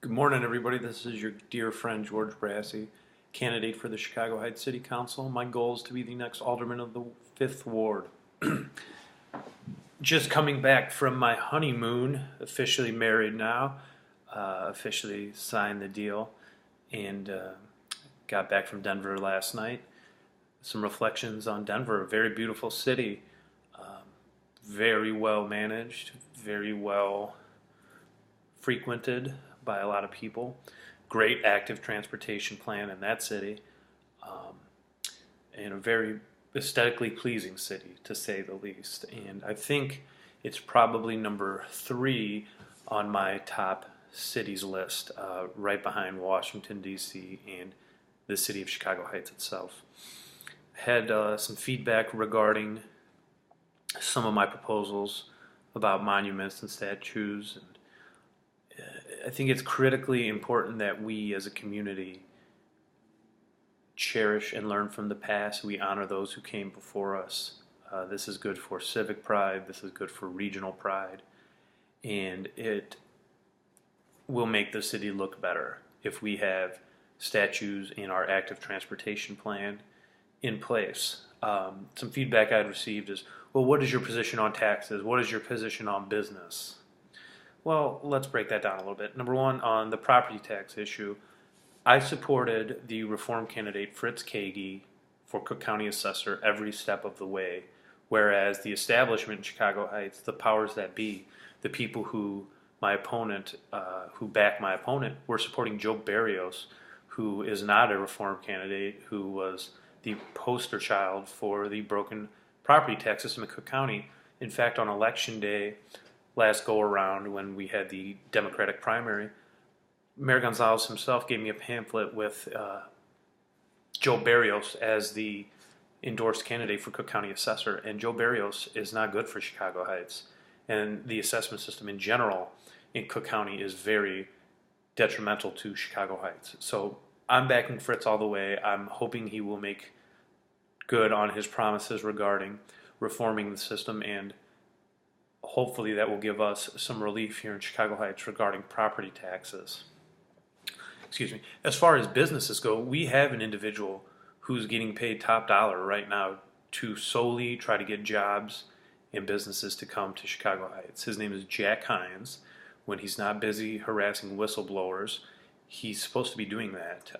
Good morning, everybody. This is your dear friend George Brassey, candidate for the Chicago Heights City Council. My goal is to be the next alderman of the 5th Ward. Just coming back from my honeymoon, officially married now, officially signed the deal, and got back from Denver last night. Some reflections on Denver, a very beautiful city, very well managed, very well frequented by a lot of people. Great active transportation plan in that city, and a very aesthetically pleasing city, to say the least. And I think it's probably number 3 on my top cities list, right behind Washington, D.C. and the city of Chicago Heights itself. Had some feedback regarding some of my proposals about monuments and statues, and I think it's critically important that we as a community cherish and learn from the past. We honor those who came before us. This is good for civic pride. This is good for regional pride. And it will make the city look better if we have statues in our active transportation plan in place. Some feedback I'd received is, well, what is your position on taxes? What is your position on business? Well, let's break that down a little bit. Number one, on the property tax issue, I supported the reform candidate Fritz Kagi for Cook County Assessor every step of the way, whereas the establishment in Chicago Heights, the powers that be, the people who back my opponent, were supporting Joe Barrios, who is not a reform candidate, who was the poster child for the broken property tax system in Cook County. In fact, on election day, last go around when we had the Democratic primary, Mayor Gonzalez himself gave me a pamphlet with Joe Barrios as the endorsed candidate for Cook County Assessor, and Joe Barrios is not good for Chicago Heights. And the assessment system in general in Cook County is very detrimental to Chicago Heights. So I'm backing Fritz all the way. I'm hoping he will make good on his promises regarding reforming the system, and hopefully that will give us some relief here in Chicago Heights regarding property taxes. Excuse me. As far as businesses go, we have an individual who's getting paid top dollar right now to solely try to get jobs and businesses to come to Chicago Heights. His name is Jack Hines. When he's not busy harassing whistleblowers, he's supposed to be doing that.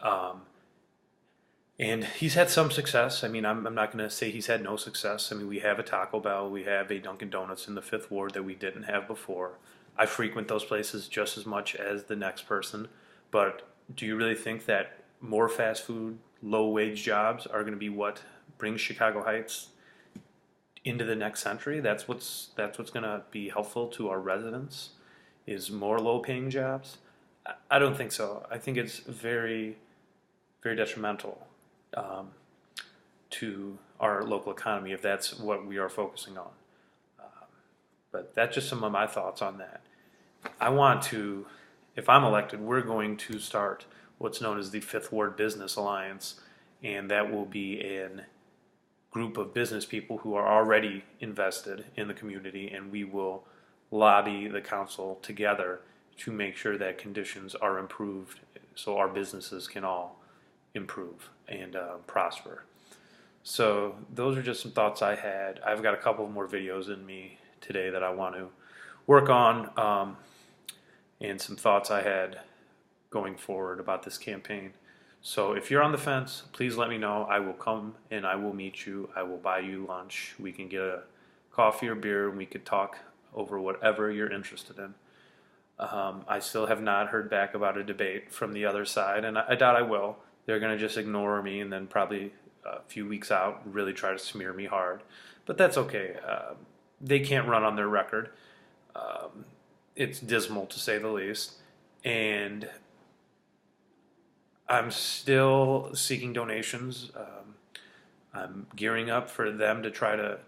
And he's had some success. I mean, I'm not going to say he's had no success. I mean, we have a Taco Bell, we have a Dunkin' Donuts in the 5th Ward that we didn't have before. I frequent those places just as much as the next person. But do you really think that more fast food, low-wage jobs are going to be what brings Chicago Heights into the next century? That's what's going to be helpful to our residents, is more low-paying jobs? I don't think so. I think it's very, very detrimental to our local economy if that's what we are focusing on. But that's just some of my thoughts on that. If I'm elected, we're going to start what's known as the 5th Ward Business Alliance, and that will be a group of business people who are already invested in the community, and we will lobby the council together to make sure that conditions are improved so our businesses can all improve and prosper. So those are just some thoughts I had. I've got a couple more videos in me today that I want to work on, and some thoughts I had going forward about this campaign. So if you're on the fence, please let me know. I will come and I will meet you. I will buy you lunch. We can get a coffee or beer and we could talk over whatever you're interested in. I still have not heard back about a debate from the other side, and I doubt I will. They're going to just ignore me and then probably a few weeks out really try to smear me hard. But that's okay. They can't run on their record. It's dismal, to say the least. And I'm still seeking donations. I'm gearing up for them to try to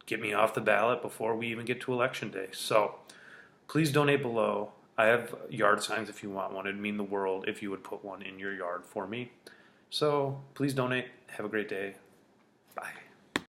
get me off the ballot before we even get to Election Day. So please donate below. I have yard signs if you want one. It'd mean the world if you would put one in your yard for me. So please donate. Have a great day. Bye.